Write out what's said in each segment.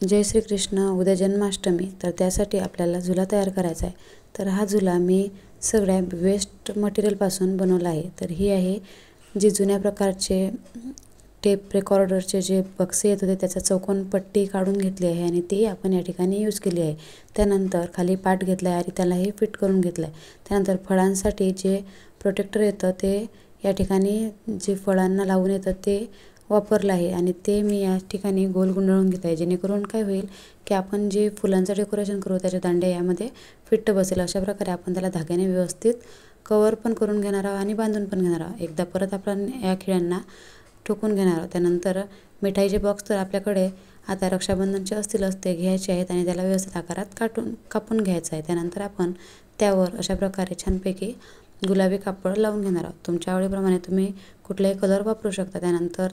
जय श्री कृष्ण। उद्या जन्माष्टमी, तर त्यासाठी आपल्याला झुला तयार करायचा आहे। तर हा झुला मी सगळ्या वेस्ट मटेरियलपासून बनवला आहे। तर ही आहे जी जुन्या प्रकारचे टेप रेकॉर्डरचे जे बक्से येत होते त्याचा चौकोन पट्टी काढून घेतली आहे आणि ती आपण या ठिकाणी यूज केली आहे। त्यानंतर खाली पाट घेतला आहे आणि त्यालाही फिट करून घेतला आहे। त्यानंतर फळांसाठी जे प्रोटेक्टर येतं ते या ठिकाणी जे फळांना लावून येतं ते वापरलं आहे आणि ते मी या ठिकाणी गोल गुंडाळून घेत आहे, जेणेकरून काय होईल की आपण जे फुलांचं डेकोरेशन करू त्याच्या दांड्या यामध्ये फिट बसेल। अशा प्रकारे आपण त्याला धाग्याने व्यवस्थित कवर पण करून घेणार आहोत आणि बांधून पण घेणार आहोत। एकदा परत आपण या खिळ्यांना ठोकून घेणार आहोत। त्यानंतर मिठाईचे बॉक्स तर आपल्याकडे आता रक्षाबंधनचे असतीलच ते घ्यायचे आहेत आणि त्याला व्यवस्थित आकारात कापून घ्यायचं आहे। त्यानंतर आपण त्यावर अशा प्रकारे छानपैकी गुलाबी कापड लावून घेणार आहोत। तुमच्या आवडीप्रमाणे तुम्ही कुठलाही कलर वापरू शकता। त्यानंतर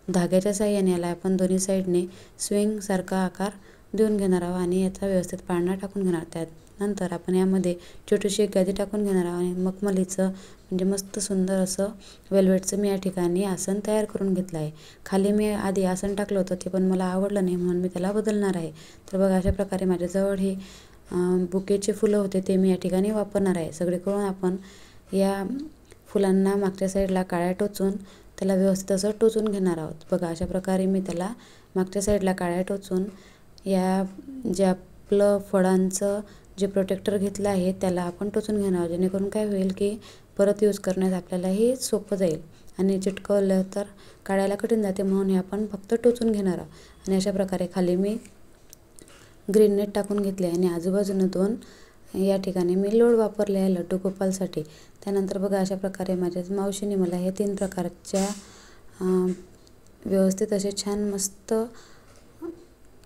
धाग्याच्या साहाय्याने याला आपण दोन्ही साईडने स्विंग सारखा आकार देऊन घेणार आहोत आणि याचा व्यवस्थित पाळणा टाकून घेणार। त्यानंतर आपण यामध्ये छोटीशी एक गादी टाकून घेणार आहोत आणि मखमलीचं म्हणजे मस्त सुंदर असं वेल्वेटचं मी या ठिकाणी आसन तयार करून घेतलं आहे। खाली मी आधी आसन टाकलं होतं ते पण मला आवडलं नाही, म्हणून मी त्याला बदलणार आहे। तर बघा अशा प्रकारे माझ्याजवळ हे बुकेचे फुलं होते ते मी या ठिकाणी वापरणार आहे। सगळीकडून आपण या फुलांना मागच्या साईडला काळ्या टोचून त्याला व्यवस्थित असं टोचून घेणार आहोत। बघा अशा प्रकारे मी त्याला मागच्या साईडला काळ्या टोचून या जे आपलं फळांचं जे प्रोटेक्टर घेतलं आहे त्याला आपण टोचून घेणार आहोत, जेणेकरून काय होईल की परत यूज करण्यास आपल्यालाही सोपं जाईल आणि चिटकवलं तर काढायला कठीण जाते, म्हणून हे आपण फक्त टोचून घेणार आहोत। आणि अशा प्रकारे खाली मी ग्रीन नेट टाकून घेतले आणि आजूबाजूनं दोन या ठिकाणी मी लोड वापरले आहे लड्डू गोपालसाठी। त्यानंतर बघा अशा प्रकारे माझ्या मावशीने मला हे 3 प्रकारच्या व्यवस्थित असे छान मस्त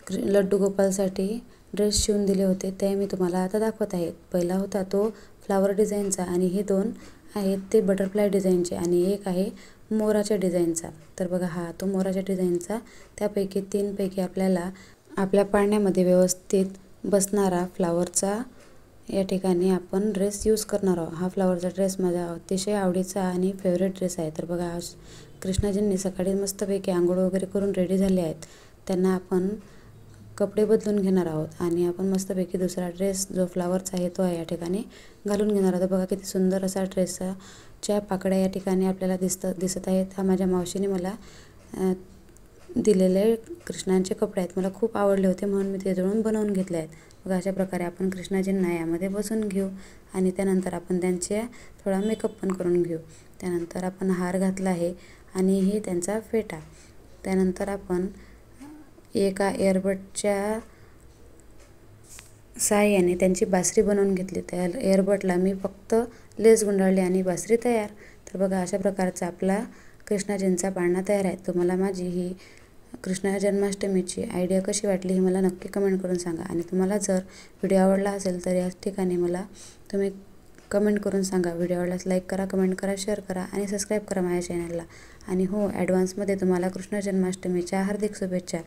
लड्डू गोपालसाठी ड्रेस शिवून दिले होते, ते मी तुम्हाला आता दाखवत आहे। पहिला होता तो फ्लावर डिझाईनचा आणि हे 2 आहेत ते बटरफ्लाय डिझाईनचे आणि एक आहे मोराच्या डिझाईनचा। तर बघा हा तो मोराच्या डिझाईनचा, त्यापैकी 3 पैकी आपल्याला आपल्या पाळण्यामध्ये व्यवस्थित बसणारा फ्लावरचा या ठिकाणी आपण ड्रेस यूज करणार आहोत। हा फ्लावरचा ड्रेस माझा अतिशय आवडीचा आणि फेवरेट ड्रेस आहे। तर बघा कृष्णाजींनी सकाळी मस्तपैकी आंघोळ वगैरे करून रेडी झाले आहेत, त्यांना आपण कपडे बदलून घेणार आहोत आणि आपण मस्तपैकी दुसरा ड्रेस जो फ्लावरचा आहे तो या ठिकाणी घालून घेणार आहोत। बघा किती सुंदर असा ड्रेसच्या पाकळ्या या ठिकाणी आपल्याला दिसत आहेत। हा माझ्या मावशीने मला दिलेले कृष्णांचे कपडे आहेत, मला खूप आवडले होते म्हणून मी त्याजवळून बनवून घेतले आहेत। बघा अशा प्रकारे आपण कृष्णाजींना यामध्ये बसवून घेऊ आणि त्यानंतर आपण त्यांचे थोडा मेकअप पण करून घेऊ। त्यानंतर आपण हार घातला आहे आणि हे त्यांचा फेटा। त्यानंतर आपण एका एअरबडच्या साहाय्याने त्यांची बासरी बनवून घेतली। त्या एअरबडला मी फक्त लेस गुंडाळली आणि बासरी तयार। तर बघा अशा प्रकारचा आपला कृष्णाजींचा पाळणा तयार आहे। तुम्हाला माझी ही कृष्ण जन्माष्टमीची आयडिया कशी वाटली हे मला नक्की कमेंट करून सांगा आणि तुम्हाला जर व्हिडिओ आवडला असेल तर याच ठिकाणी मला तुम्ही कमेंट करून सांगा। व्हिडिओ आवडल्यास लाईक करा, कमेंट करा, शेअर करा आणि सबस्क्राईब करा माझ्या चॅनलला। आणि हो, ॲडव्हान्समध्ये तुम्हाला कृष्ण जन्माष्टमीच्या हार्दिक शुभेच्छा।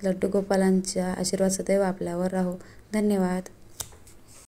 लड्डू गोपालांचा आशीर्वाद सदैव आपल्यावर राहो। धन्यवाद।